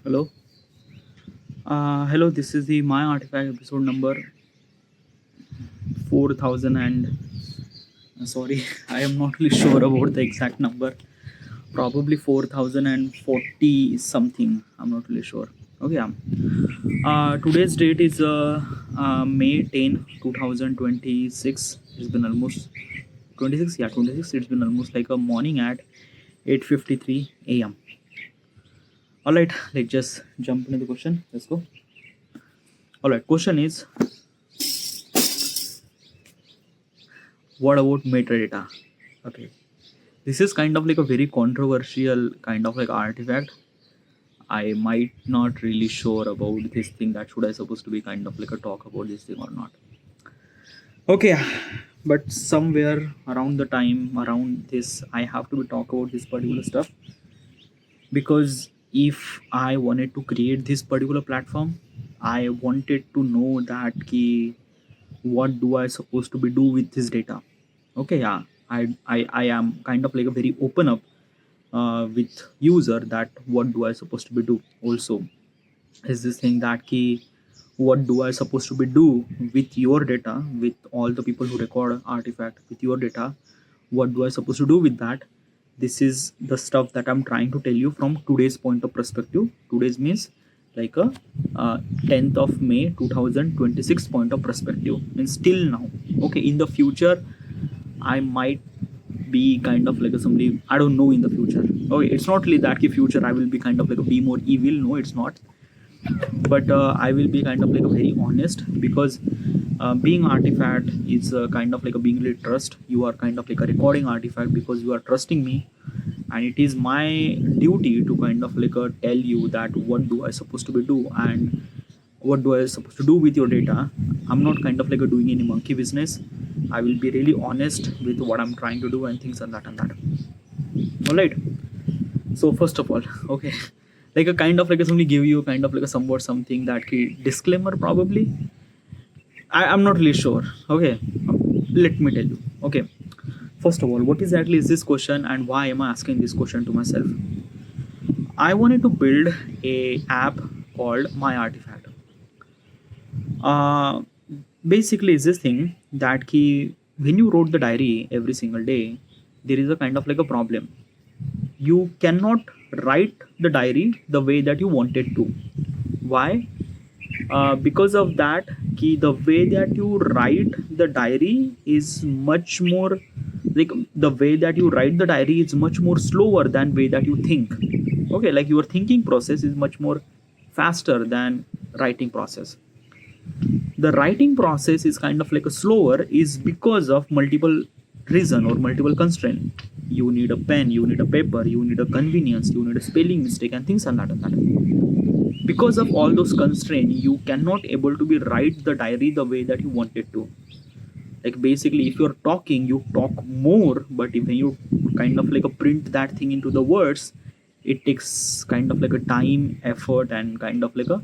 Hello. Hello. This is the My Artifact episode number 4000 and sorry, I am not really sure about the exact number. Probably 4040 something. I'm not really sure. Okay. Today's date is May 10, 2026. It's been almost 26. Yeah, 26. It's been almost like a morning at 8:53 a.m. All right. Let's just jump into the question. Let's go. All right. Question is, what about metadata? Okay, this is kind of like a very controversial kind of like artifact. I might not really sure about this thing, that should I supposed to be kind of like a talk about this thing or not. Okay, but somewhere around the time around this I have to be talk about this particular stuff, because if I wanted to create this particular platform, I wanted to know that key, what do I supposed to be do with this data. Okay, yeah, I am kind of like a very open up with user that what do I supposed to be do. Also is this thing that key, what do I supposed to be do with your data, with all the people who record artifact with your data, what do I supposed to do with that. This is the stuff that I'm trying to tell you from today's point of perspective. Today's means like a 10th of May 2026 point of perspective, means still now. Okay, in the future I might be kind of like a somebody I don't know in the future. Okay, it's not really that in future I will be kind of like a be more evil. No, it's not. But I will be kind of like a very honest, because being artifact is kind of like a being really trust. You are kind of like a recording artifact because you are trusting me, and it is my duty to kind of like tell you that what do I supposed to be do and what do I supposed to do with your data. I'm not kind of like doing any monkey business. I will be really honest with what I'm trying to do and things and that and that. All right. So first of all, okay, like a kind of like a somebody give you kind of like a somewhat something that disclaimer probably. I'm not really sure. Okay, let me tell you. Okay, first of all, what exactly is this question and why am I asking this question to myself? I wanted to build a app called My Artifact. Uh, Basically, is this thing that when you wrote the diary every single day, there is a kind of like a problem. You cannot write the diary the way that you wanted to. Why? Because of that, the way that you write the diary is much more like, the way that you write the diary is much more slower than way that you think. Okay, like your thinking process is much more faster than writing process. The writing process is kind of like a slower is because of multiple reason or multiple constraint. You need a pen, you need a paper, you need a convenience, you need a spelling mistake and things and that and that. Because of all those constraints, you cannot able to be write the diary the way that you wanted to. Like basically, if you're talking, you talk more, but if you kind of like a print that thing into the words, it takes kind of like a time, effort, and kind of like a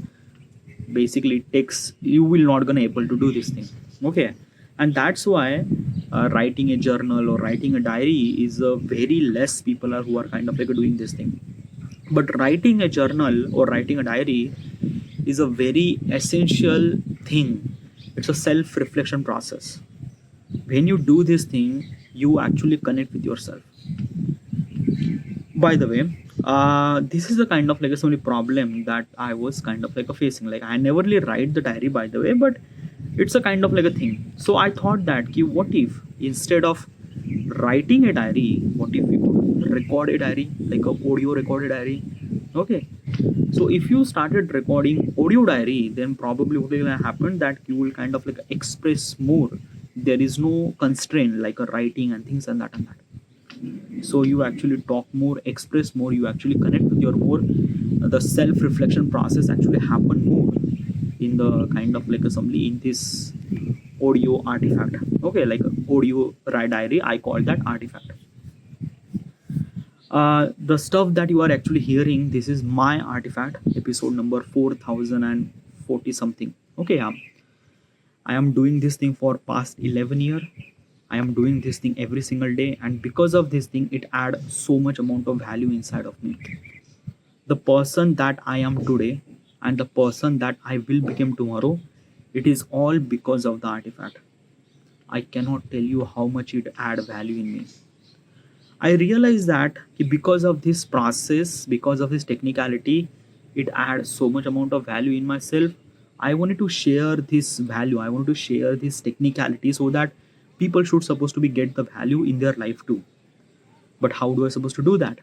basically it takes, you will not gonna able to do this thing. Okay, and that's why writing a journal or writing a diary is a very less people are who are kind of like doing this thing. But writing a journal or writing a diary is a very essential thing. It's a self reflection process. When you do this thing, you actually connect with yourself. By the way, this is a kind of like a only problem that I was kind of like a facing. Like I never really write the diary, by the way, but it's a kind of like a thing. So I thought that what if instead of writing a diary, what if we could record a diary, like a audio recorded diary. Okay, so if you started recording audio diary, then probably what will happen that you will kind of like express more. There is no constraint like a writing and things and that and that. So you actually talk more, express more, you actually connect with your more, the self reflection process actually happen more in the kind of like assembly in this audio artifact. Okay, like audio diary, I call that artifact. The stuff that you are actually hearing, this is my artifact episode number 4040 something. Okay, yeah, I am doing this thing for past 11 year. I am doing this thing every single day, and because of this thing, it add so much amount of value inside of me. The person that I am today and the person that I will become tomorrow, it is all because of the artifact. I cannot tell you how much it add value in me. I realized that because of this process, because of this technicality, it adds so much amount of value in myself. I wanted to share this value. I want to share this technicality so that people should supposed to be get the value in their life too. But how do I supposed to do that?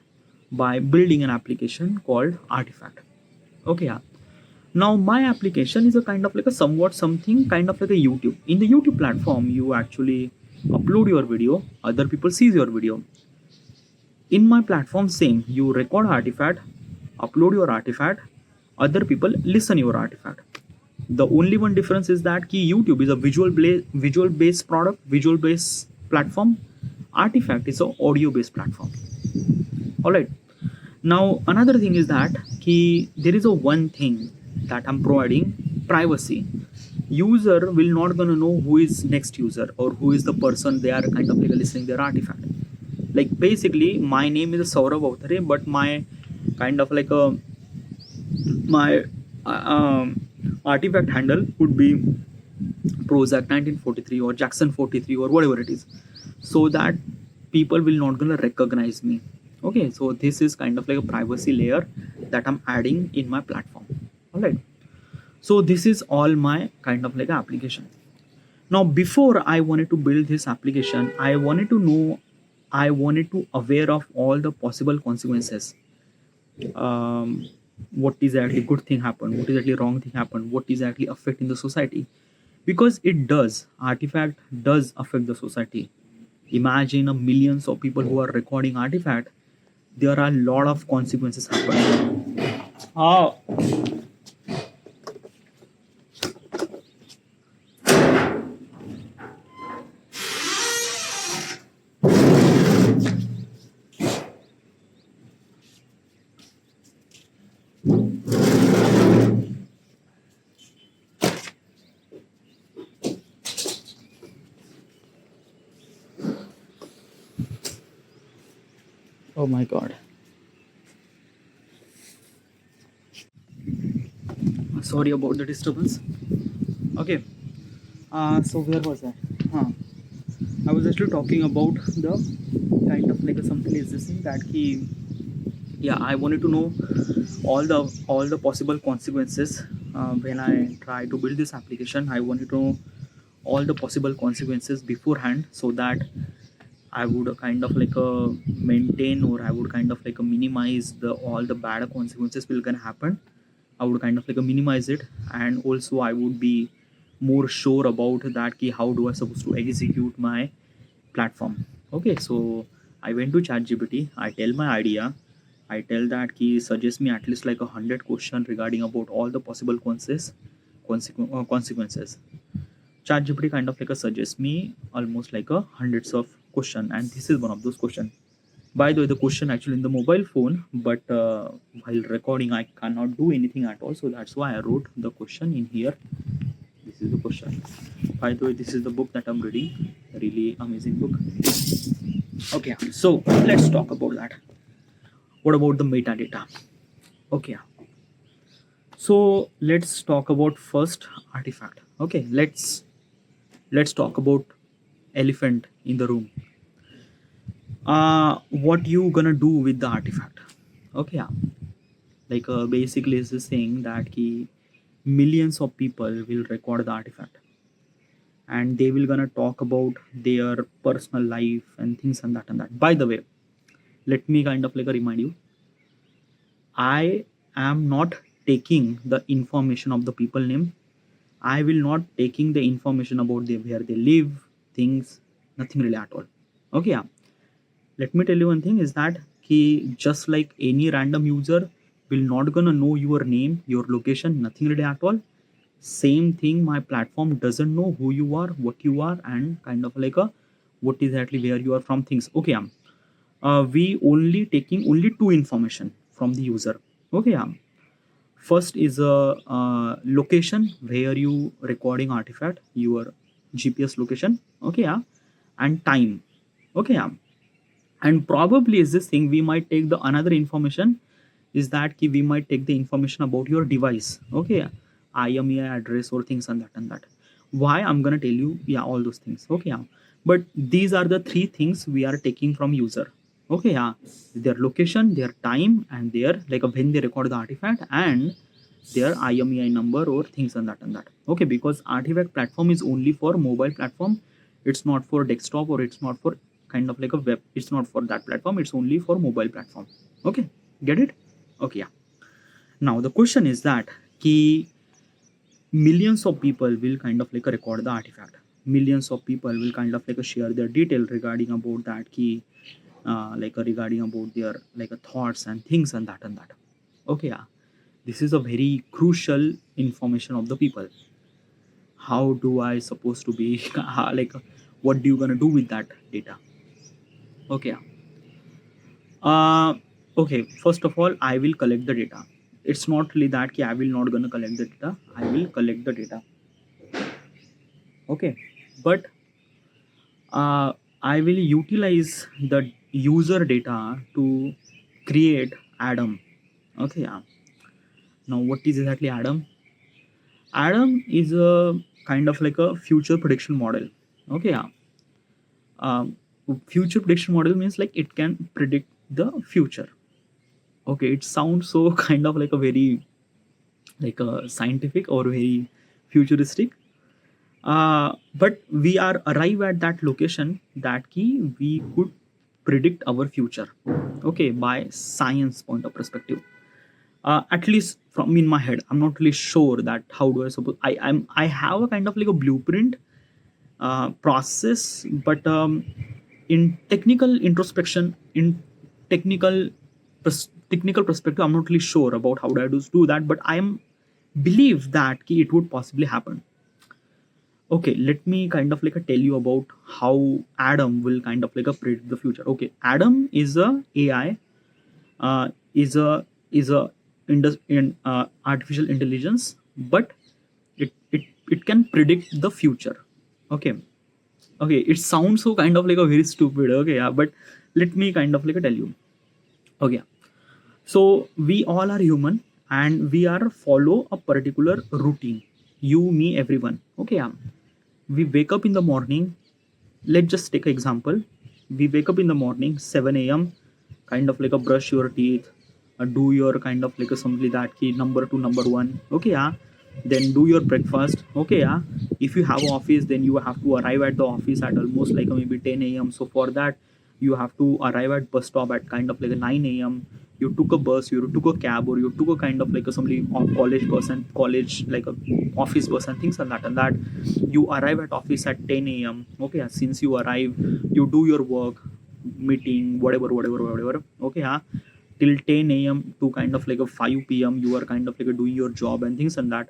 By building an application called Artifact. Okay, yeah. Now my application is a kind of like a somewhat something kind of like a YouTube. In the YouTube platform, you actually upload your video, other people sees your video. In my platform, same. You record artifact, upload your artifact, other people listen your artifact. The only one difference is that key YouTube is a visual based product, visual based platform. Artifact is a audio based platform. All right. Now another thing is that key there is a one thing that I'm providing, privacy. User will not gonna know who is next user or who is the person they are kind of like listening their artifact. Like basically my name is Saurabh Avthare, but my kind of like a my artifact handle would be Prozac 1943 or Jackson 43 or whatever it is, so that people will not gonna recognize me. Okay, so this is kind of like a privacy layer that I'm adding in my platform. All right, so this is all my kind of like application. Now before I wanted to build this application, I wanted to aware of all the possible consequences. What is actually good thing happen, what is actually wrong thing happen, what is actually affecting the society, because it does, artifact does affect the society. Imagine a millions of people who are recording artifact, there are a lot of consequences happening. Oh, oh my god, sorry about the disturbance. Okay, so where was I? huh. I was actually talking about the kind of like a something is this thing that he, yeah, I wanted to know all the possible consequences. When I try to build this application, I wanted to know all the possible consequences beforehand, so that I would kind of like maintain, or I would kind of like minimize the all the bad consequences will gonna happen. I would kind of like minimize it, and also I would be more sure about that ki how do I supposed to execute my platform. Okay, so I went to ChatGPT, I tell my idea, I tell that he suggest me at least like 100 questions regarding about all the possible consequences. ChatGPT kind of like a suggest me almost like a hundreds of question, and this is one of those question. By the way, the question actually in the mobile phone, but while recording, I cannot do anything at all. So that's why I wrote the question in here. This is the question. By the way, this is the book that I'm reading. Really amazing book. Okay, so let's talk about that. What about the metadata? Okay, so let's talk about first artifact. Okay, let's talk about elephant in the room. What you gonna do with the artifact? Okay, yeah. Like basically is this saying that millions of people will record the artifact, and they will gonna talk about their personal life and things and that. By the way, let me kind of like remind you, I am not taking the information of the people name. I will not taking the information about where they live, things, nothing really at all. Okay, yeah. Let me tell you one thing is that just like any random user will not gonna know your name, your location, nothing really at all. Same thing, my platform doesn't know who you are, what you are, and kind of like a what is exactly where you are from things. Okay, we only taking only two information from the user. Okay, first is a location where you recording artifact, your GPS location. Okay, yeah, and time. Okay, yeah, and probably is this thing we might take the another information, is that ki we might take the information about your device. Okay, IMEI address or things and that. Why I'm gonna tell you, yeah, all those things. Okay, yeah. But these are the three things we are taking from user. Okay, yeah, their location, their time, and their like when they record the artifact and their IMEI number or things and that. Okay, because artifact platform is only for mobile platform. It's not for desktop or it's not for kind of like a web. It's not for that platform. It's only for mobile platform. Okay, get it? Okay, yeah. Now the question is that key millions of people will kind of like a record the artifact. Millions of people will kind of like a share their detail regarding about that key, regarding about their like a thoughts and things and that. Okay, yeah. This is a very crucial information of the people. How do I supposed to be like what do you gonna do with that data? Okay, yeah. uh okay, first of all, I will collect the data. It's not really that I will not gonna collect the data. I will collect the data. Okay, but I will utilize the user data to create Adam. Okay, yeah. Now what is exactly Adam? Adam is a kind of like a future prediction model. Okay, yeah. um, Future prediction model means like it can predict the future. Okay, it sounds so kind of like a very like a scientific or very futuristic. But we are arrive at that location that key we could predict our future. Okay, by science point of perspective. At least from in my head, I'm not really sure that how do I suppose I have a kind of like a blueprint process, but in technical introspection, in technical technical perspective, I'm not really sure about how do I do that, but I am believe that it would possibly happen. Okay, let me kind of like tell you about how Adam will kind of like predict the future. Okay, Adam is a AI, is a artificial intelligence, but it can predict the future. Okay, okay, it sounds so kind of like a very stupid. Okay, yeah, but let me kind of like tell you. Okay, so we all are human and we are follow a particular routine. You, me, everyone. Okay, yeah. We wake up in the morning. Let's just take an example. We wake up in the morning 7 a.m, kind of like a brush your teeth, do your kind of like a something that key number to number one. Okay, yeah. Then do your breakfast. Okay, yeah. If you have office, then you have to arrive at the office at almost like maybe 10 a.m. So for that, you have to arrive at bus stop at kind of like a 9 a.m. You took a bus, you took a cab, or you took a kind of like a somebody college bus and college like a office bus and things and that. You arrive at office at 10 a.m. Okay, since you arrive, you do your work, meeting, whatever. Okay, till 10 a.m to kind of like a 5 p.m. you are kind of like doing your job and things and that.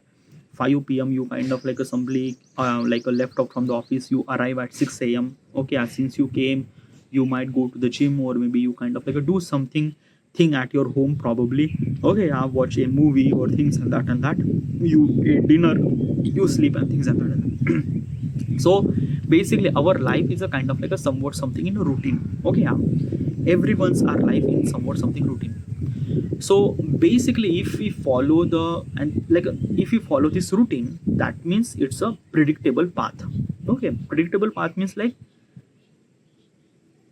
5 p.m. you kind of like simply like a left off from the office, you arrive at 6 a.m. Okay, since you came, you might go to the gym or maybe you kind of like do something thing at your home probably. Okay, watch a movie or things and that. You eat dinner, you sleep and things and that. So basically our life is a kind of like a somewhat something in a routine. Okay, everyone's our life in somewhat something routine. So basically if we follow the and like if we follow this routine, that means it's a predictable path. Okay, predictable path means like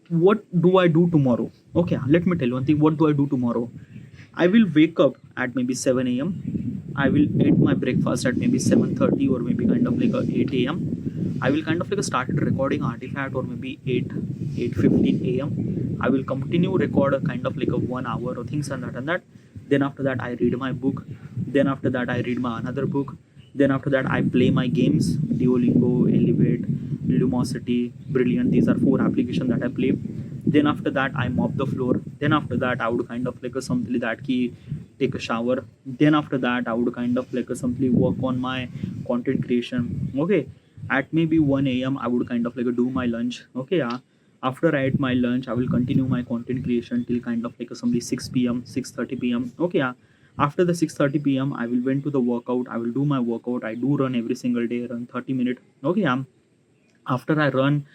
what do I do tomorrow? Okay, let me tell you one thing. What do I do tomorrow? I will wake up at maybe 7 a.m. I will eat my breakfast at maybe 7:30 or maybe kind of like 8 a.m. I will kind of like start recording artifact or maybe 8:15 a.m. I will continue record a kind of like a 1 hour or things and that. Then after that I read my book. Then after that I read my another book. Then after that I play my games. Duolingo, Elevate, Lumosity, Brilliant. These are four applications that I play. Then after that I mop the floor. Then after that I would kind of like a something that key take a shower. Then after that I would kind of like a simply work on my content creation. Okay, at maybe 1 a.m. I would kind of like do my lunch. Okay, yeah. After I eat my lunch I will continue my content creation till kind of like somebody 6 p.m, 6:30 p.m. Okay, yeah. After the 6:30 p.m I will went to the workout. I will do my workout. I do run every single day, run 30 minutes. Okay, yeah. After I run,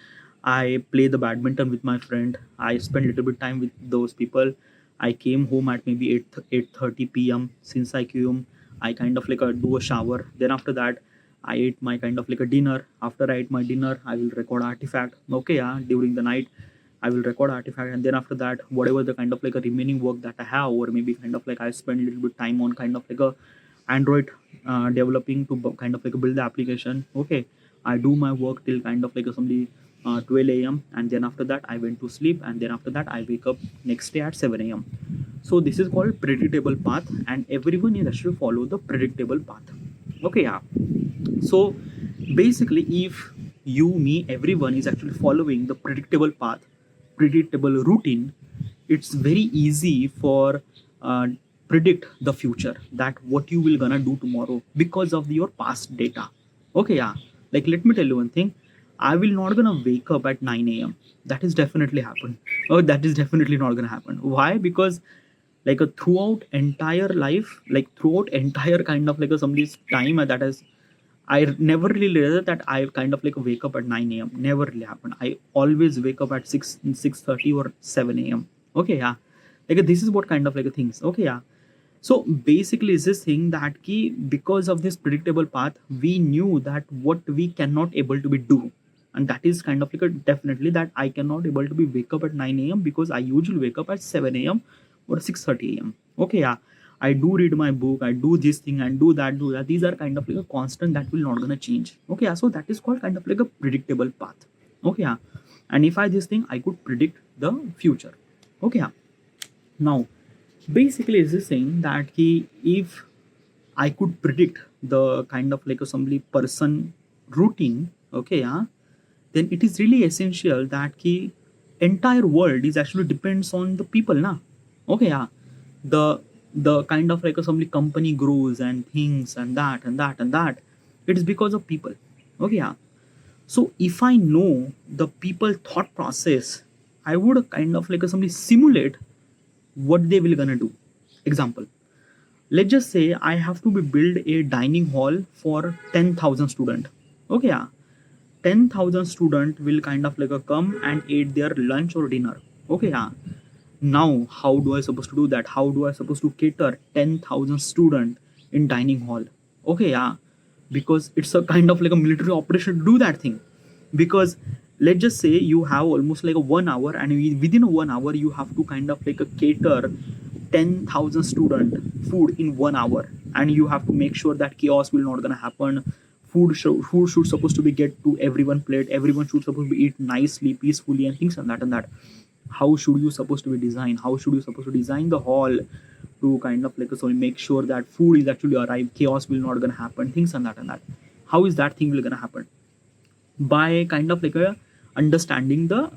I play the badminton with my friend. I spend little bit time with those people. I came home at maybe 8:30 p.m. Since I came, I kind of like do a shower. Then after that, I ate my kind of like a dinner. After I ate my dinner, I will record artifact. Okay, yeah, during the night, I will record artifact, and then after that, whatever the kind of like a remaining work that I have, or maybe kind of like I spend a little bit time on kind of like a Android developing to kind of like build the application. Okay, I do my work till kind of like somebody 12 a.m. and then after that I went to sleep, and then after that I wake up next day at 7 a.m. So this is called predictable path, and everyone is actually follow the predictable path. Okay, yeah. So basically, if you, me, everyone is actually following the predictable path, predictable routine, it's very easy for uh, predict the future, that what you will gonna do tomorrow because of your past data. Okay, yeah. Like let me tell you one thing. I will not gonna wake up at 9 a.m. That is definitely happen. Oh, that is definitely not gonna happen. Why? Because like a throughout entire life, like throughout entire kind of like a somebody's time that has, I never really realized that I kind of like wake up at 9 a.m. Never really happened. I always wake up at 6:30 or 7 a.m. Okay, yeah. Like this is what kind of like things. Okay, yeah. So basically, is this thing that key, because of this predictable path, we knew that what we cannot able to be do, and that is kind of like a definitely that I cannot able to be wake up at 9 a.m. because I usually wake up at 7 a.m. or 6:30 a.m. Okay, yeah. I do read my book, I do this thing and do that, do that. These are kind of like a constant that will not gonna change. Okay, yeah. So that is called kind of like a predictable path. Okay, yeah. And if I this thing, I could predict the future. Okay, yeah. Now basically is this saying that he, if I could predict the kind of like a somebody person routine, okay, yeah, then it is really essential that the entire world is actually depends on the people na. Okay, yeah. The kind of like a somebody company grows and things and that and that and that, it is because of people. Okay, yeah. So if I know the people thought process, I would kind of like a somebody simulate what they will gonna do. Example, let's just say I have to be build a dining hall for 10,000 student. Okay, yeah. 10,000 student will kind of like a come and eat their lunch or dinner. Okay, yeah. Now how do I supposed to do that? How do I supposed to cater 10,000 student in dining hall? Okay, yeah. Because it's a kind of like a military operation to do that thing. Because let's just say you have almost like a 1 hour, and within a 1 hour you have to kind of like a cater 10,000 student food in 1 hour, and you have to make sure that chaos will not gonna happen. Food should supposed to be get to everyone plate. Everyone should supposed to be eat nicely, peacefully, and things and that and that. How should you supposed to be design? How should you supposed to design the hall to kind of like so make sure that food is actually arrived, chaos will not gonna happen, things and that and that. How is that thing will gonna happen? By kind of like a understanding the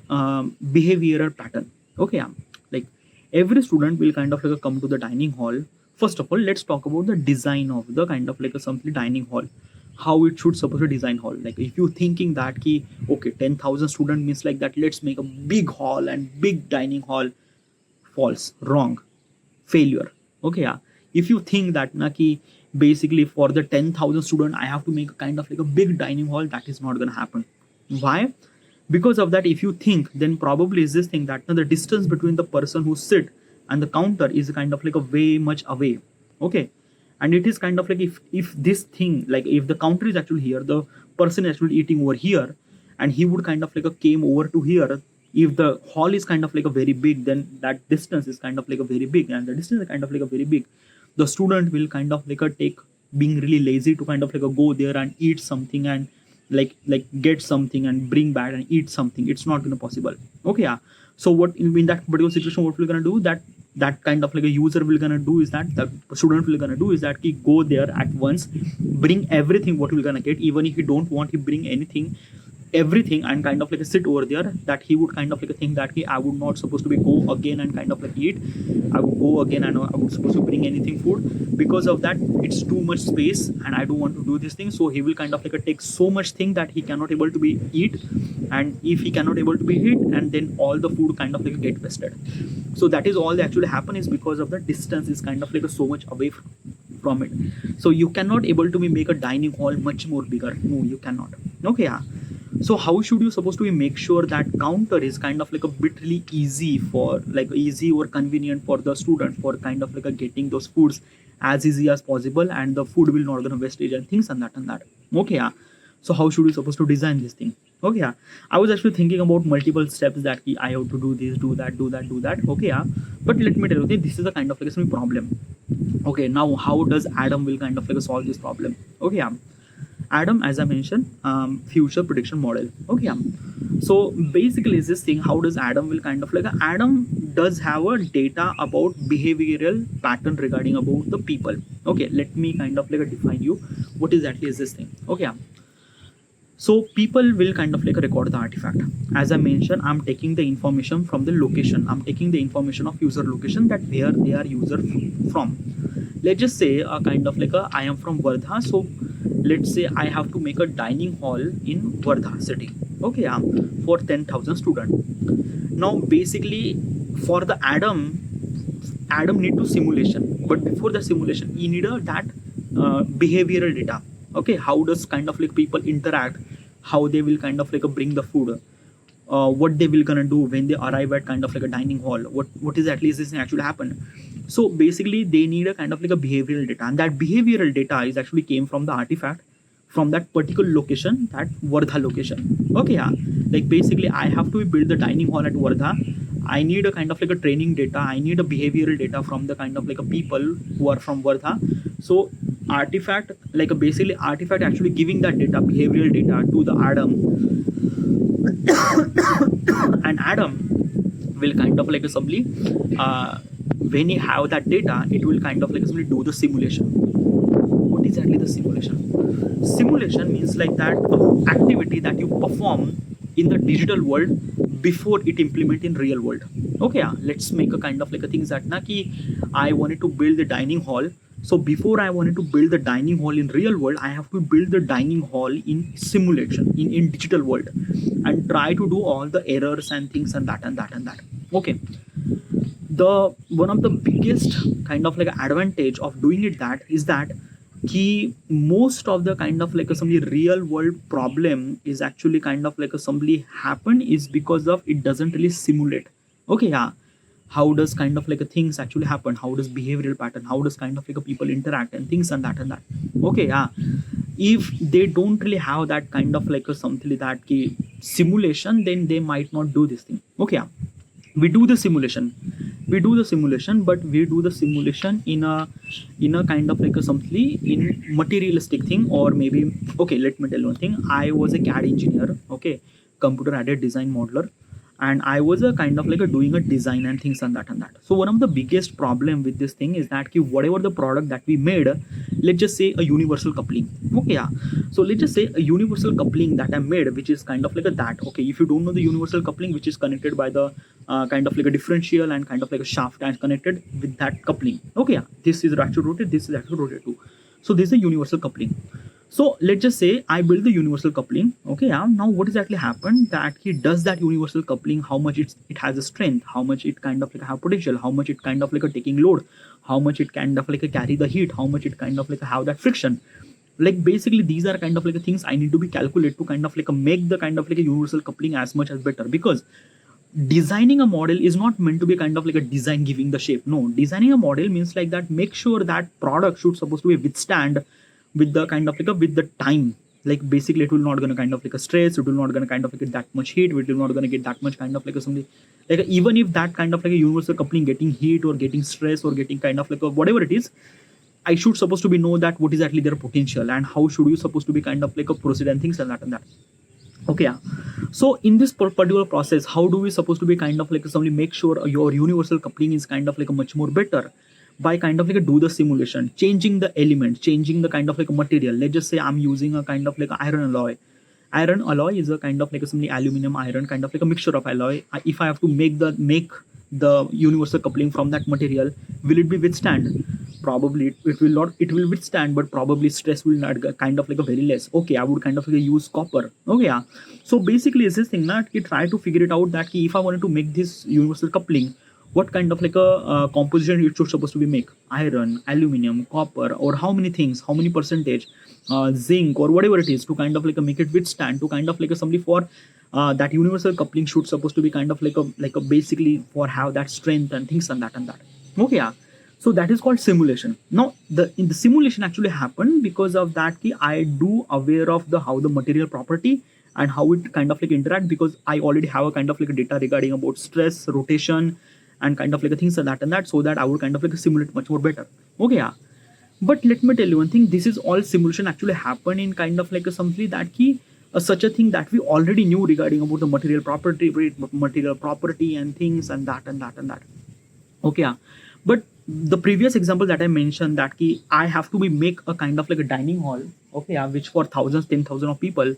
behavioral pattern. Okay, yeah. Like every student will kind of like come to the dining hall. First of all, let's talk about the design of the kind of like a simply dining hall. How it should suppose to design hall. Like if you thinking that key, okay, 10,000 student means like that, let's make a big hall and big dining hall. False, wrong, failure. Okay, yeah. If you think that na ki basically for the 10,000 student I have to make a kind of like a big dining hall, that is not gonna happen. Why? Because of that, if you think, then probably is this thing that na, the distance between the person who sit and the counter is kind of like a way much away. Okay, and it is kind of like if this thing, like if the counter is actually here, the person is actually eating over here, and he would kind of like a came over to here. If the hall is kind of like a very big, then that distance is kind of like a very big, and the distance is kind of like a very big. The student will kind of like a take being really lazy to kind of like a go there and eat something and like get something and bring back and eat something. It's not gonna possible. Okay, yeah. So what in that particular situation, what we're gonna do, that kind of like a user will gonna do is that the student will gonna do is that he go there at once, bring everything what we're gonna get, even if he don't want he bring anything, everything, and kind of like a sit over there, that he would kind of like a think that I would not supposed to be go again and kind of like eat. I would go again and I would supposed to bring anything food. Because of that, it's too much space and I don't want to do this thing. So he will kind of like a take so much thing that he cannot able to be eat. And if he cannot able to be eat, and then all the food kind of like get wasted. So that is all that actually happen is because of the distance is kind of like a so much away from it. So you cannot able to be make a dining hall much more bigger. No, you cannot. Okay, yeah. So how should you supposed to make sure that counter is kind of like a bit really easy for like easy or convenient for the student for kind of like a getting those foods as easy as possible, and the food will not gonna wastage and things and that. Okay, yeah. So how should you supposed to design this thing? Okay, yeah. I was actually thinking about multiple steps that I have to do this, do that, do that, do that. Okay, yeah. But let me tell you, okay, this is a kind of like a problem. Okay, now how does Adam will kind of like solve this problem? Okay, yeah. Adam, as I mentioned, future prediction model. Okay, yeah. So basically, is this thing? How does Adam will kind of like Adam does have a data about behavioral pattern regarding about the people. Okay, let me kind of like define you what exactly is this thing. Okay, yeah. So people will kind of like record the artifact. As I mentioned, I'm taking the information from the location. I'm taking the information of user location that where they are user from. Let's just say a kind of like I am from Wardha, so let's say I have to make a dining hall in Wardha city. Okay, yeah, for 10,000 students. Now basically for the Adam need to simulation, but before the simulation he need a that behavioral data. Okay, how does kind of like people interact, how they will kind of like bring the food, what they will gonna do when they arrive at kind of like a dining hall, what is at least this thing actually happen. So basically they need a kind of like a behavioral data, and that behavioral data is actually came from the artifact from that particular location, that Wardha location. Okay, yeah. Like basically I have to build the dining hall at Wardha. I need a kind of like a training data, I need a behavioral data from the kind of like a people who are from Wardha. So artifact like a basically artifact actually giving that data, behavioral data, to the Adam. And Adam will kind of like simply when you have that data, it will kind of like simply do the simulation. What is exactly the simulation? Simulation means like that activity that you perform in the digital world before it implement in real world. Okay, yeah. Let's make a kind of like a things that na ki I wanted to build the dining hall. So before I wanted to build the dining hall in real world, I have to build the dining hall in simulation in digital world and try to do all the errors and things and that and that and that. Okay, the one of the biggest kind of like advantage of doing it that is that key most of the kind of like some real world problem is actually kind of like assembly happen is because of it doesn't really simulate. Okay, yeah. How does kind of like a things actually happen, how does behavioral pattern, how does kind of like a people interact and things and that. Okay, yeah. If they don't really have that kind of like a something like that key simulation, then they might not do this thing. Okay, yeah. We do the simulation, but we do the simulation in a kind of like a something in materialistic thing, or maybe okay, let me tell you one thing. I was a CAD engineer. Okay, computer aided design modeler, and I was a kind of like a doing a design and things and that. So one of the biggest problem with this thing is that whatever the product that we made, let's just say a universal coupling. Okay, yeah. So let's just say a universal coupling that I made, which is kind of like a that. Okay, if you don't know the universal coupling, which is connected by the kind of like a differential and kind of like a shaft and connected with that coupling. Okay, yeah. This is actually rotated, this is actually rotated too. So this is a universal coupling. So let's just say I build the universal coupling. Okay, yeah. Now what exactly happened that he does that universal coupling, how much it has a strength, how much it kind of like have potential, how much it kind of like a taking load, how much it kind of like a carry the heat, how much it kind of like a have that friction. Like basically these are kind of like things I need to be calculated to kind of like a make the kind of like a universal coupling as much as better, because designing a model is not meant to be kind of like a design giving the shape. No, designing a model means like that make sure that product should supposed to be withstand with the kind of like a with the time. Like basically it will not gonna kind of like a stress, it will not gonna kind of like get that much heat, it will not gonna get that much kind of like a something like even if that kind of like a universal coupling getting heat or getting stress or getting kind of like a whatever it is, I should supposed to be know that what is actually their potential and how should you supposed to be kind of like a proceed and things and that and that. Okay, yeah. So in this particular process, how do we supposed to be kind of like somebody make sure your universal coupling is kind of like a much more better by kind of like a do the simulation, changing the element, changing the kind of like a material. Let's just say I'm using a kind of like a iron alloy. Iron alloy is a kind of like a simply aluminum iron kind of like a mixture of alloy. If I have to make the universal coupling from that material, will it be withstand? Probably it will not, it will withstand, but probably stress will not kind of like a very less. Okay, I would kind of like use copper. Okay, yeah. So basically is this thing that you try to figure it out that if I wanted to make this universal coupling, what kind of like a composition it should supposed to be make, iron, aluminum, copper, or how many things, how many percentage, zinc or whatever it is, to kind of like make it withstand, to kind of like a somebody for that universal coupling should supposed to be kind of like a basically for have that strength and things and that. Okay, yeah. So that is called simulation. Now the in the simulation actually happened because of that key I do aware of the how the material property and how it kind of like interact, because I already have a kind of like a data regarding about stress, rotation, and kind of like a things and that, so that I would kind of like simulate much more better. Okay, yeah. But let me tell you one thing, this is all simulation actually happen in kind of like a something that key such a thing that we already knew regarding about the material property and things and that. Okay, yeah. But the previous example that I mentioned, that key I have to be make a kind of like a dining hall, okay, yeah, which for thousands, 10,000 of people.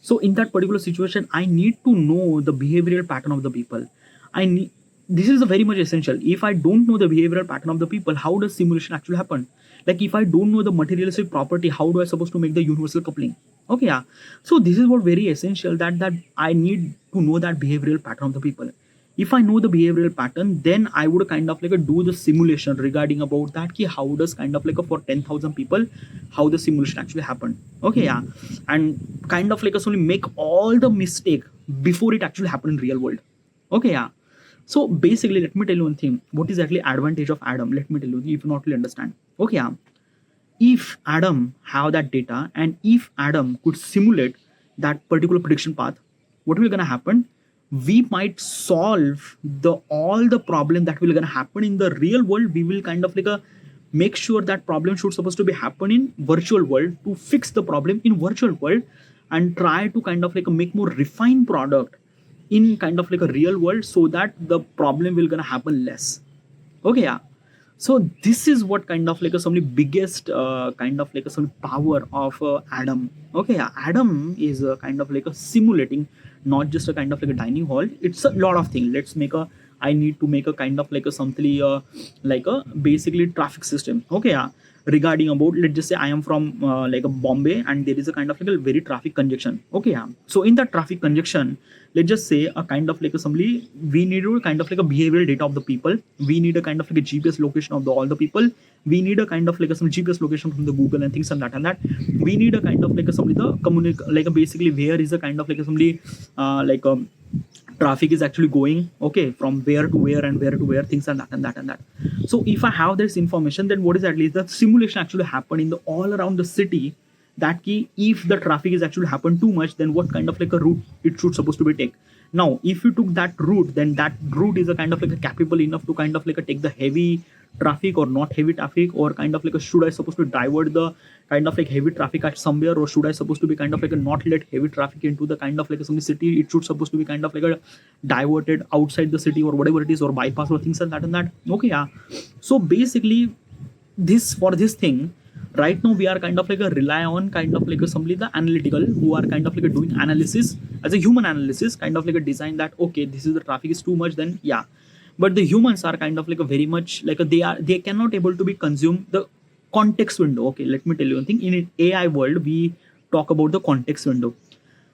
So in that particular situation, I need to know the behavioral pattern of the people. I need This is a very much essential. If I don't know the behavioral pattern of the people, how does simulation actually happen? Like if I don't know the materialistic property, how do I supposed to make the universal coupling? Okay, yeah. So this is what very essential, that I need to know that behavioral pattern of the people. If I know the behavioral pattern, then I would kind of like do the simulation regarding about that ki how does kind of like for 10,000 people, how the simulation actually happened. Okay, yeah. And kind of like only make all the mistake before it actually happened in real world. Okay, yeah. So basically, let me tell you one thing. What is actually advantage of Adam? Let me tell you, if you not really understand. Okay, yeah. If Adam have that data and if Adam could simulate that particular prediction path, what will gonna happen? We might solve the all the problem that will gonna happen in the real world. We will kind of like a make sure that problem should supposed to be happen in virtual world, to fix the problem in virtual world, and try to kind of like make more refined product in kind of like a real world, so that the problem will gonna happen less. Okay, yeah. So this is what kind of like a some biggest kind of like a some power of Adam. Okay, yeah. Adam is a kind of like a simulating, not just a kind of like a dining hall. It's a lot of things. Let's make a I need to make a kind of like a something like a basically traffic system. Okay, yeah. Regarding about, let's just say I am from like a Bombay, and there is a kind of like a very traffic congestion. Okay, yeah. So in that traffic congestion, let's just say a kind of like a assembly, we need a kind of like a behavioral data of the people. We need a kind of like a GPS location of all the people. We need a kind of like some GPS location from the Google and things and that. We need a kind of like a somebody the like a basically where is a kind of like a somebody like traffic is actually going, okay, from where to where and where to where, things and that. So if I have this information, then what is at least the simulation actually happen in the all around the city, that key if the traffic is actually happen too much, then what kind of like a route it should supposed to be take. Now if you took that route, then that route is a kind of like a capable enough to kind of like a take the heavy traffic or not heavy traffic, or kind of like a should I supposed to divert the kind of like heavy traffic at somewhere, or should I supposed to be kind of like a not let heavy traffic into the kind of like some city, it should supposed to be kind of like a diverted outside the city or whatever it is, or bypass or things and that. Okay, yeah. So basically, this for this thing, right now we are kind of like a rely on kind of like a somebody the analytical who are kind of like a doing analysis as a human analysis, kind of like a design that okay, this is the traffic is too much, then yeah. But the humans are kind of like a very much like a, they cannot able to be consume the context window. Okay, let me tell you one thing. In AI world, we talk about the context window.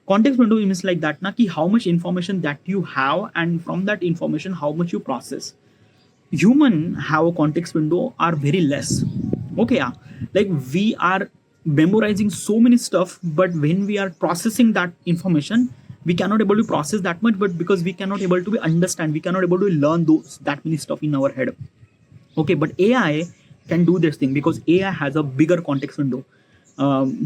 Context window means like that na, ki how much information that you have, and from that information how much you process. Human have a context window are very less. Okay, yeah. Like we are memorizing so many stuff, but when we are processing that information, we cannot able to process that much, but because we cannot able to be understand, we cannot able to learn those that many stuff in our head. Okay, but AI can do this thing because AI has a bigger context window.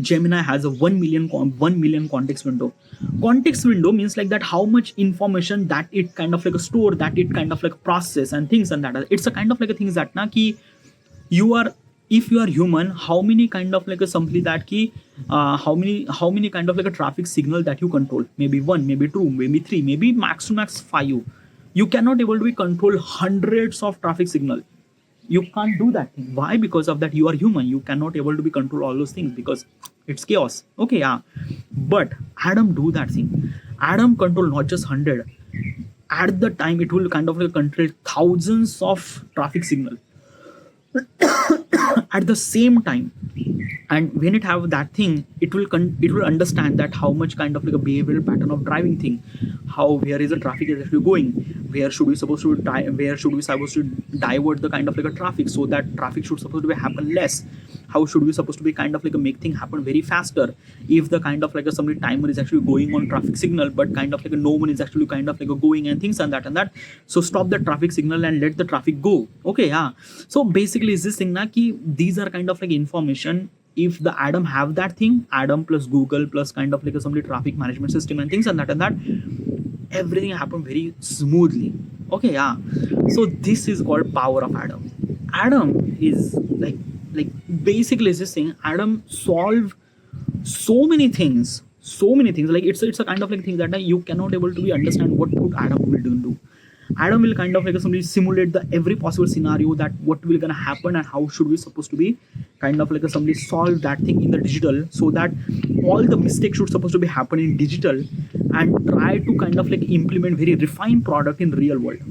Gemini has a 1 million 1 million context window. Context window means like that how much information that it kind of like a store, that it kind of like process and things and that. It's a kind of like a things that na ki you are, if you are human, how many kind of like a something that key how many kind of like a traffic signal that you control, maybe one, maybe two, maybe three, maybe max to max five. You cannot able to be control hundreds of traffic signal. You can't do that thing. Why? Because of that you are human, you cannot able to be control all those things because it's chaos. Okay, yeah. But Adam do that thing. Adam control not just 100. At the time it will kind of like control thousands of traffic signal at the same time. and when it have that thing, it will understand that how much kind of like a behavioral pattern of driving thing, how where is the traffic is actually going, where should we supposed to divert the kind of like a traffic so that traffic should supposed to be happen less, how should we supposed to be kind of like a make thing happen very faster, if the kind of like a somebody timer is actually going on traffic signal but kind of like a no one is actually kind of like a going and things and that, so stop the traffic signal and let the traffic go. Okay, yeah. So basically is this thing na ki these are kind of like information. If the Adam have that thing, Adam plus Google plus kind of like a somebody traffic management system and things and that, everything happen very smoothly. Okay, yeah. So this is called power of Adam. Adam is like basically is this thing. Adam solve so many things. Like it's a kind of like thing that you cannot able to be understand what would Adam will do. Adam will kind of like somebody simulate the every possible scenario that what will gonna happen and how should we supposed to be kind of like somebody solve that thing in the digital, so that all the mistakes should supposed to be happen in digital, and try to kind of like implement very refined product in real world.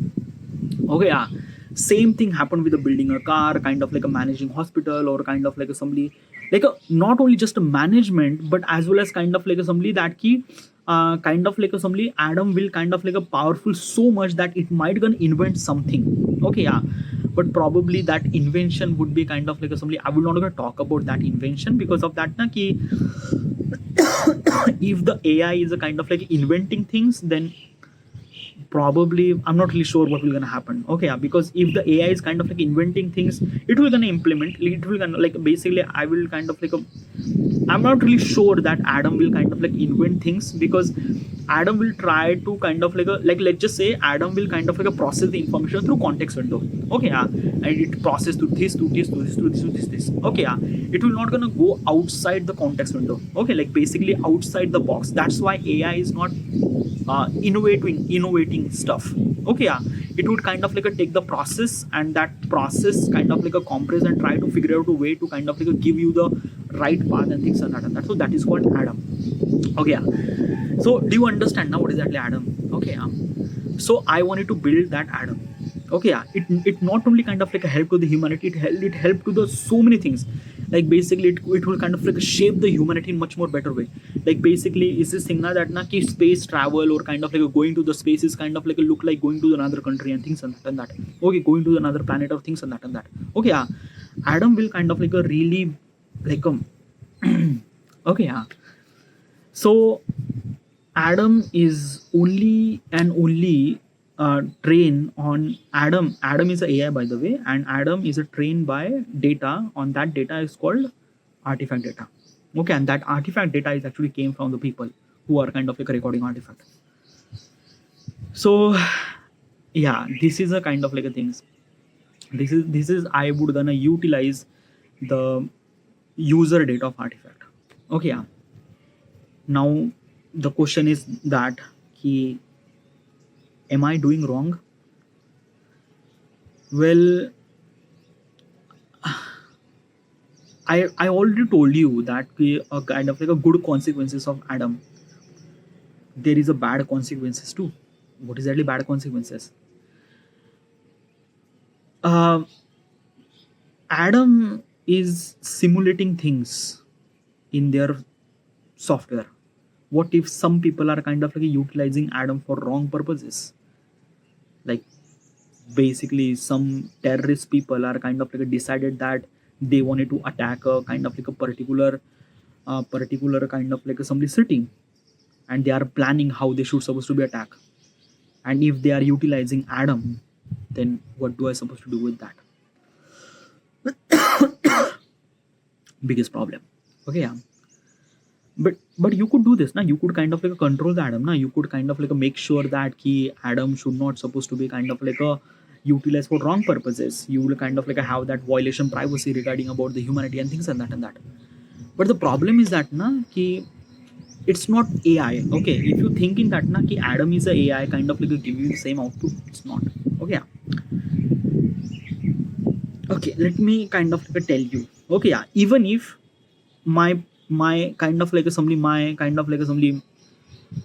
Okay, yeah. Same thing happened with the building a car, kind of like a managing hospital, or kind of like a somebody like a not only just a management but as well as kind of like a somebody that key kind of like a somebody Adam will kind of like a powerful so much that it might gonna invent something. Okay, yeah. But probably that invention would be kind of like a somebody I will not gonna talk about that invention because of that na ki if the AI is a kind of like inventing things, then probably I'm not really sure what will gonna happen. Okay, yeah, because if the AI is kind of like inventing things, it will gonna implement, it will gonna like basically I will kind of like a I'm not really sure that Adam will kind of like invent things, because Adam will try to kind of like a like let's just say Adam will kind of like a process the information through context window. Okay, yeah. And it process to this to this to this to this to this. Okay, yeah. It will not gonna go outside the context window. Okay, like basically outside the box. That's why AI is not innovating stuff. Okay, yeah. It would kind of like a take the process, and that process kind of like a compress and try to figure out a way to kind of like a give you the right path and things and that. So that is called Adam. Okay, yeah. So do you understand now what is exactly Adam? Okay, yeah. So I wanted to build that Adam. Okay, yeah. It not only kind of like a help to the humanity, it helped to the so many things. Like basically it will kind of like shape the humanity in much more better way. Like basically is this thing na that na ki space travel or kind of like going to the space is kind of like a look like going to another country and things and that. Okay, going to another planet or things and that. Okay, yeah. Adam will kind of like a really like okay, yeah. So Adam is only and only train on Adam is a AI by the way, and Adam is a trained by data. On that data is called artifact data. Okay, and that artifact data is actually came from the people who are kind of like a recording artifact. So yeah, this is a kind of like a things. This is I would gonna utilize the user data of artifact. Okay, yeah. Now the question is that he am I doing wrong? Well, I already told you that a kind of like a good consequences of Adam, there is a bad consequences too. What is exactly bad consequences? uh, Adam is simulating things in their software. What if some people are kind of like utilizing Adam for wrong purposes? Like basically some terrorist people are kind of like decided that they wanted to attack a kind of like a particular kind of like a somebody city, and they are planning how they should supposed to be attacked. And if they are utilizing Adam, then what do I supposed to do with that? Biggest problem. Okay, yeah. But you could do this now. You could kind of like control the Adam now. You could kind of like make sure that key Adam should not supposed to be kind of like a utilized for wrong purposes. You will kind of like have that violation privacy regarding about the humanity and things and that. But the problem is that na ki it's not AI. Okay, if you thinking that na ki Adam is a AI kind of like give you the same output, it's not. Okay, yeah. Okay, let me kind of like tell you. Okay, yeah. Even if my kind of like a somebody my kind of like a somebody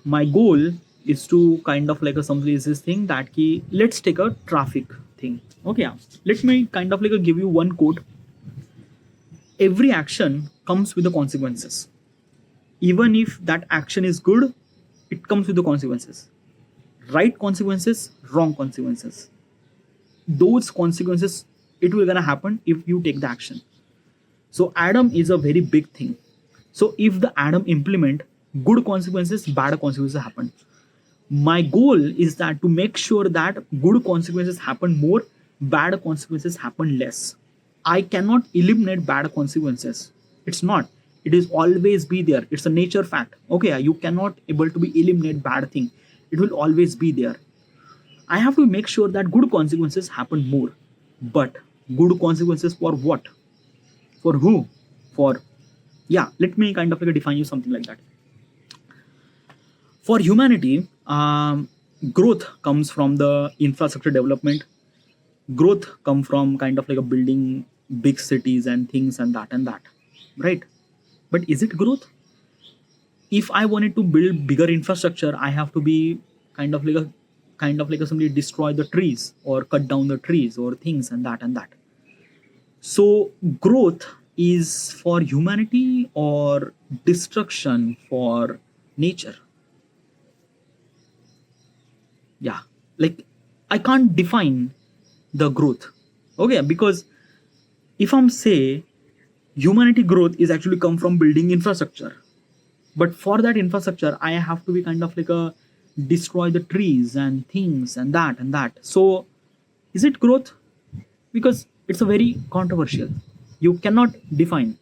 my goal is to kind of like a somebody is this thing that key let's take a traffic thing. Okay, yeah. Let me kind of like give you one code. every action comes with the consequences. Even if that action is good, it comes with the consequences. Right consequences, wrong consequences. Those consequences, it will gonna happen if you take the action. So Adam is a very big thing. So if the Adam implement, good consequences, bad consequences happen. My goal is that to make sure that good consequences happen more, bad consequences happen less. I cannot eliminate bad consequences. It's not. It is always be there. It's a nature fact. Okay, you cannot able to be eliminate bad thing. It will always be there. I have to make sure that good consequences happen more. But good consequences for what? For who? For, yeah, let me kind of like define you something like that. For humanity, growth comes from the infrastructure development. Growth come from kind of like a building big cities and things and that, right? But is it growth? If I wanted to build bigger infrastructure, I have to be kind of like a somebody destroy the trees or cut down the trees or things and that. So growth is for humanity or destruction for nature? Yeah, like I can't define the growth. Okay, because if I'm say humanity growth is actually come from building infrastructure, but for that infrastructure I have to be kind of like a destroy the trees and things and that. So is it growth? Because it's a very controversial, you cannot define.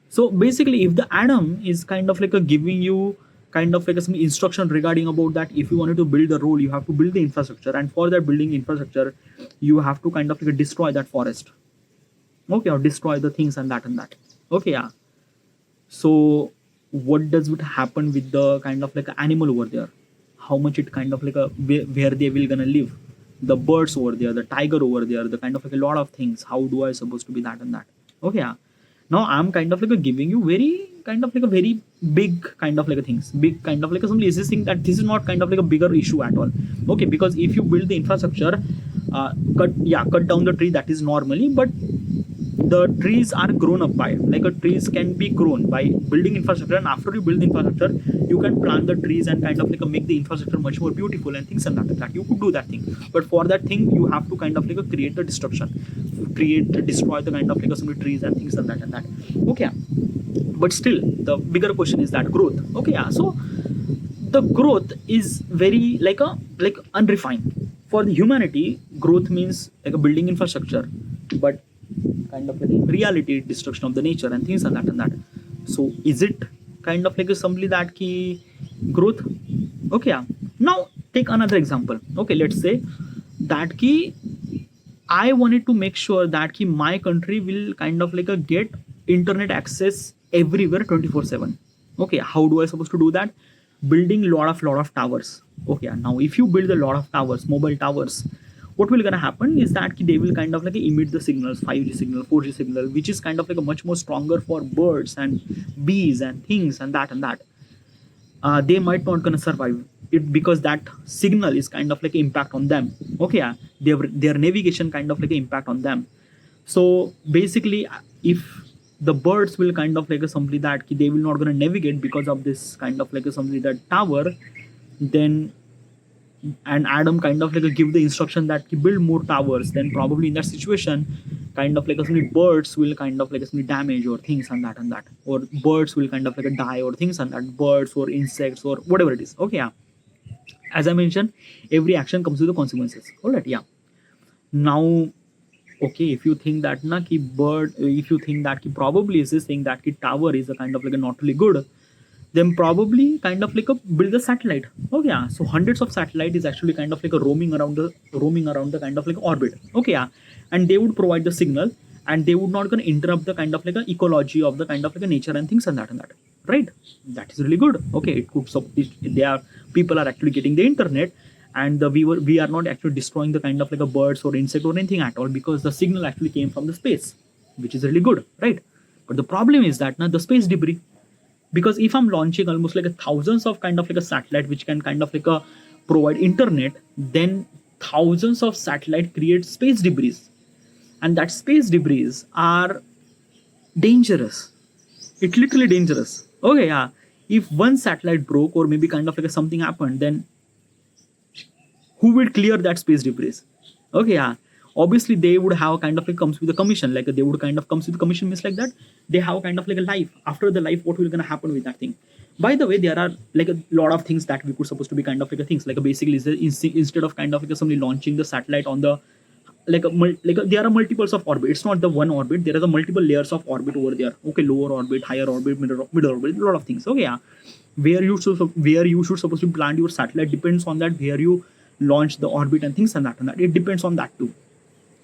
So basically if the Adam is kind of like a giving you kind of like some instruction regarding about that, if you wanted to build the role, you have to build the infrastructure, and for that building infrastructure you have to kind of like destroy that forest, okay, or destroy the things and that. Okay, yeah. So what does it happen with the kind of like animal over there? How much it kind of like a where they will gonna live? The birds over there, the tiger over there, the kind of like a lot of things. How do I supposed to be that and that? Okay, yeah. Now I'm kind of like a giving you very kind of like a very big kind of like a things, big kind of like a somebody is this thing that this is not kind of like a bigger issue at all. Okay, because if you build the infrastructure, cut down the tree, that is normally, but the trees are grown up by, like a trees can be grown by building infrastructure, and after you build the infrastructure you can plant the trees and kind of like make the infrastructure much more beautiful and things and that you could do that thing. But for that thing you have to kind of like create the destruction, create destroy the kind of like some trees and things and that. Okay, but still the bigger question is that growth. Okay, yeah. So the growth is very like unrefined. For the humanity, growth means like a building infrastructure, but kind of like in reality destruction of the nature and things and that. So is it kind of like a simply that key growth? Okay, yeah. Now take another example. Okay, let's say that key I wanted to make sure that my country will kind of like a get internet access everywhere 24/7. Okay, how do I supposed to do that? Building lot of towers. Okay, now if you build a lot of towers, mobile towers, what will gonna happen is that they will kind of like emit the signals, 5G signal, 4G signal, which is kind of like a much more stronger for birds and bees and things and that. They might not gonna survive it because that signal is kind of like impact on them. Okay, yeah, their navigation kind of like impact on them. So basically if the birds will kind of like somebody that they will not gonna navigate because of this kind of like somebody that tower, then and Adam kind of like give the instruction that he build more towers, then probably in that situation kind of like some birds will kind of like some damage or things and that, or birds will kind of like die or things and that, birds or insects or whatever it is. Okay, yeah. As I mentioned, every action comes with the consequences. All right, yeah. Now, okay, if you think that na ki bird, if you think that ki probably is this thing that ki tower is a kind of like a not really good, then probably kind of like a build a satellite. Okay, yeah. So hundreds of satellite is actually kind of like a roaming around the kind of like orbit. Okay, yeah. And they would provide the signal, and they would not gonna interrupt the kind of like a ecology of the kind of like a nature and things and that, right? That is really good. Okay, it could they are people are actually getting the internet, and we are not actually destroying the kind of like a birds or insect or anything at all, because the signal actually came from the space, which is really good, right? But the problem is that now the space debris, because if I'm launching almost like a thousands of kind of like a satellite which can kind of like a provide internet, then thousands of satellite create space debris, and that space debris are dangerous. It's literally dangerous. Okay, yeah. If one satellite broke or maybe kind of like something happened, then who will clear that space debris? Okay, yeah. Obviously, they would have kind of like comes with a commission. Like they would kind of comes with a commission means like that. They have kind of like a life. After the life, what will gonna happen with that thing? By the way, there are like a lot of things that we could supposed to be kind of like a things. Like basically, instead of kind of like somebody launching the satellite on the there are multiples of orbit. It's not the one orbit. There are the multiple layers of orbit over there. Okay, lower orbit, higher orbit, middle orbit, a lot of things. Okay, yeah. Where you should supposed to plant your satellite depends on that. Where you launch the orbit and things and that and that. It depends on that too.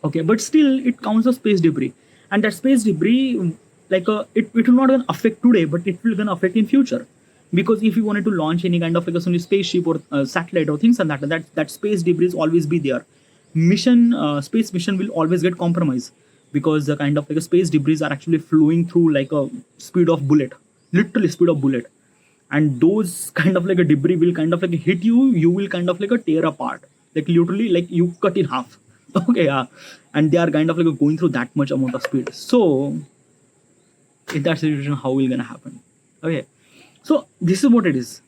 Okay, but still it counts as space debris, and that space debris, it will not gonna affect today, but it will gonna affect in future. Because if you wanted to launch any kind of like a spaceship or satellite or things and that space debris always be there. Space mission will always get compromised because the kind of like a space debris are actually flowing through like a speed of bullet, literally speed of bullet, and those kind of like a debris will kind of like hit you. You will kind of like a tear apart, like literally like you cut in half. Okay, yeah. And they are kind of like going through that much amount of speed. So in that situation, how will gonna happen? Okay, so this is what it is.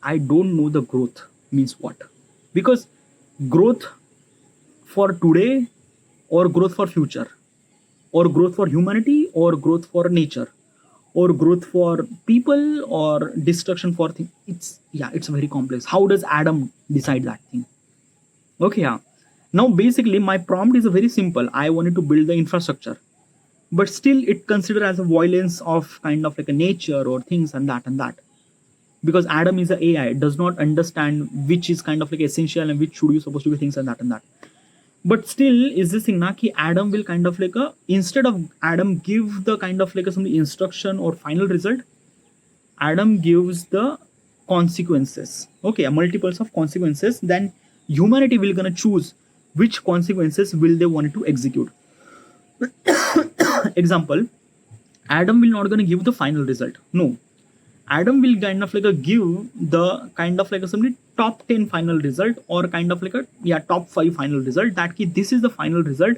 I don't know the growth means what, because growth for today or growth for future or growth for humanity or growth for nature or growth for people or destruction for things, it's very complex. How does Adam decide that thing? Okay, yeah. Now basically my prompt is a very simple. I wanted to build the infrastructure, but still it considered as a violence of kind of like a nature or things and that. Because Adam is a AI, it does not understand which is kind of like essential and which should you supposed to be things and that. But still is this thing na ki Adam will kind of like a, instead of Adam give the kind of like some instruction or final result, Adam gives the consequences. Okay, multiples of consequences. Then humanity will gonna choose which consequences will they want to execute. Example, Adam will not gonna give the final result. No, Adam will kind of like a give the kind of like a somebody top 10 final result or kind of like a top 5 final result, that ki this is the final result.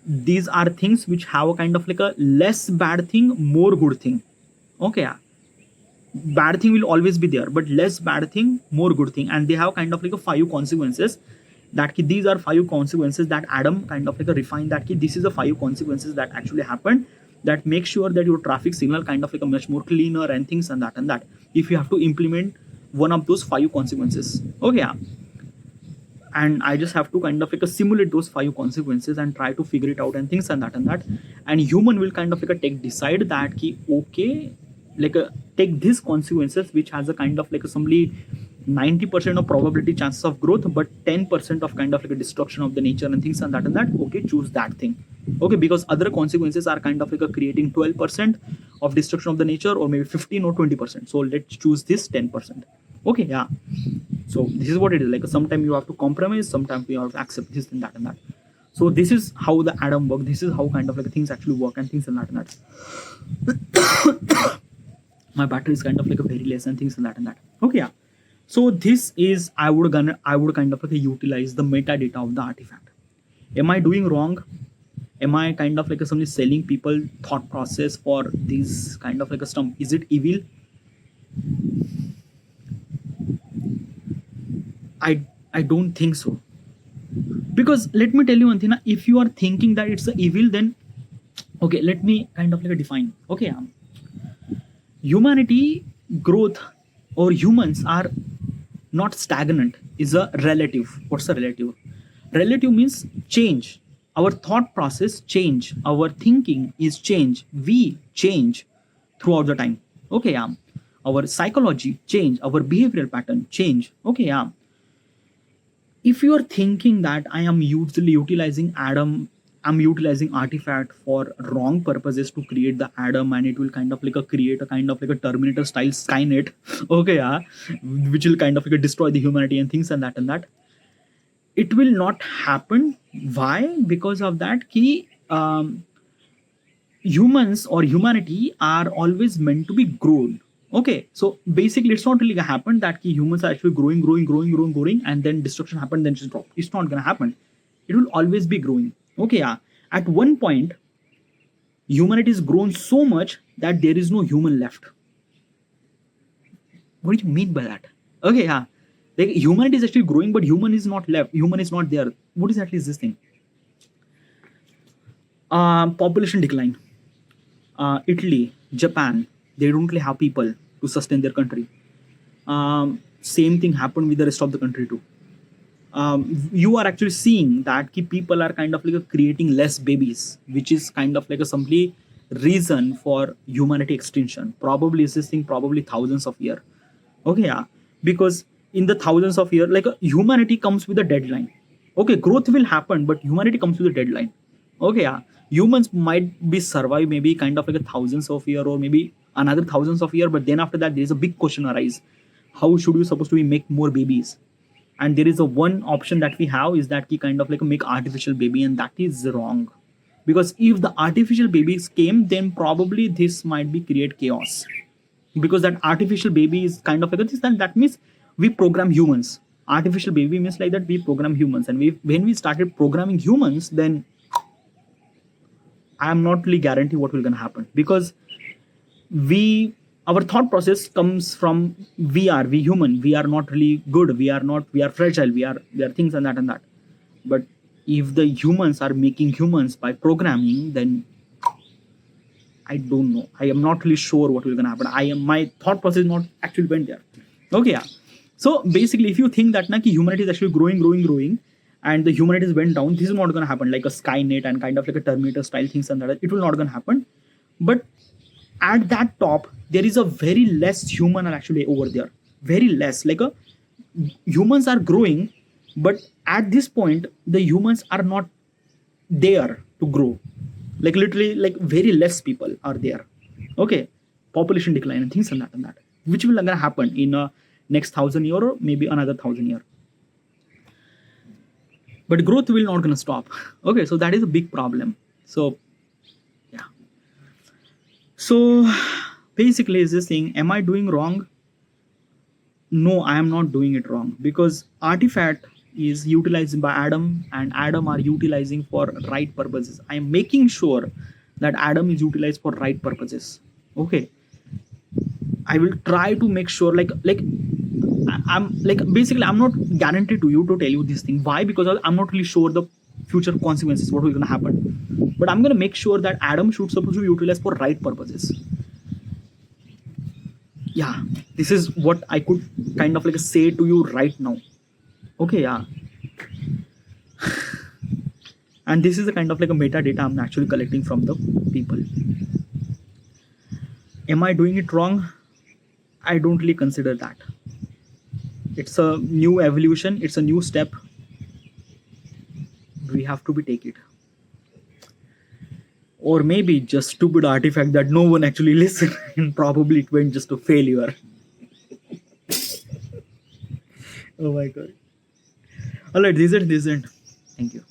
These are things which have a kind of like a less bad thing, more good thing. Okay, yeah. Bad thing will always be there, but less bad thing, more good thing, and they have kind of like a 5 consequences. That ki these are 5 consequences that Adam kind of like a refine, that ki this is the 5 consequences that actually happened, that make sure that your traffic signal kind of like a much more cleaner and things and that if you have to implement one of those 5 consequences. Okay, yeah. And I just have to kind of like a simulate those 5 consequences and try to figure it out and things and that, and human will kind of like a decide that ki okay, like a take these consequences which has a kind of like a somebody 90% of probability chances of growth, but 10% of kind of like a destruction of the nature and things and that. Okay, choose that thing. Okay, because other consequences are kind of like a creating 12% of destruction of the nature or maybe 15 or 20%. So let's choose this 10%. Okay, yeah. So this is what it is. Like sometimes you have to compromise, sometimes you have to accept this and that. So this is how the Adam work. This is how kind of like things actually work and things and that. My battery is kind of like a very less and things and that. Okay, yeah. So this is I would kind of like utilize the metadata of the artifact. Am I doing wrong? Am I kind of like somebody selling people thought process for this kind of like a stump? Is it evil? I don't think so. Because let me tell you one thing. If you are thinking that it's a evil, then okay, let me kind of like define. Okay, humanity growth or humans are not stagnant, is a relative. What's a relative? Relative means change. Our thought process change, our thinking is change, we change throughout the time. Okay, yeah. Our psychology change, our behavioral pattern change. Okay, yeah. If you are thinking that I am usually utilizing Adam, I'm utilizing artifact for wrong purposes to create the Adam, and it will kind of like create a kind of like a Terminator style Skynet. Okay, yeah, which will kind of like destroy the humanity and things and that. It will not happen. Why? Because of that key. Humans or humanity are always meant to be grown. Okay, so basically it's not really gonna happen that key humans are actually growing, and then destruction happened, then just drop. It's not gonna happen. It will always be growing. Okay, yeah. At one point, humanity has grown so much that there is no human left. What do you mean by that? Okay, yeah. Like humanity is actually growing, but human is not left. Human is not there. What exactly is this thing? Population decline. Italy, Japan, they don't really have people to sustain their country. Same thing happened with the rest of the country too. You are actually seeing that people are kind of like creating less babies, which is kind of like a simply reason for humanity extinction. Probably is this thing probably thousands of years. Okay, yeah, because in the thousands of years, like humanity comes with a deadline. Okay, growth will happen, but humanity comes with a deadline. Okay, yeah, humans might be survive maybe kind of like a thousands of year or maybe another thousands of year, but then after that there is a big question arise: how should we supposed to be make more babies? And there is a one option that we have is that we kind of like make artificial baby, and that is wrong, because if the artificial babies came, then probably this might be create chaos, because that artificial baby is kind of like this, then that means we program humans. Artificial baby means like that we program humans, and when we started programming humans, then I am not really guarantee what will gonna happen, because we our thought process comes from we human, we are not really good, we are not, we are fragile, we are things and that. But if the humans are making humans by programming, then I don't know. I am not really sure what will gonna happen. My thought process not actually went there. Okay, yeah. So basically, if you think that na, ki humanity is actually growing, and the humanities went down, this is not gonna happen. Like a Skynet and kind of like a Terminator style things and that, it will not gonna happen. But at that top, there is a very less human are actually over there. Very less. Like a humans are growing, but at this point, the humans are not there to grow. Like literally, like very less people are there. Okay, population decline and things and that, which will gonna happen in next 1,000 year or maybe another 1,000 year. But growth will not gonna stop. Okay, so that is a big problem. So yeah. So basically, is this thing? Am I doing wrong? No, I am not doing it wrong, because artifact is utilized by Adam, and Adam are utilizing for right purposes. I am making sure that Adam is utilized for right purposes. Okay, I will try to make sure I'm like basically I'm not guaranteed to you to tell you this thing. Why? Because I'm not really sure the future consequences, what will gonna happen. But I'm gonna make sure that Adam should supposed to be utilized for right purposes. Yeah, this is what I could kind of like say to you right now. Okay, yeah. And this is the kind of like a metadata I'm actually collecting from the people. Am I doing it wrong? I don't really consider that. It's a new evolution, it's a new step. We have to be take it. Or maybe just stupid artifact that no one actually listened and probably it went just to failure. Oh my god. Alright, this is it. Thank you.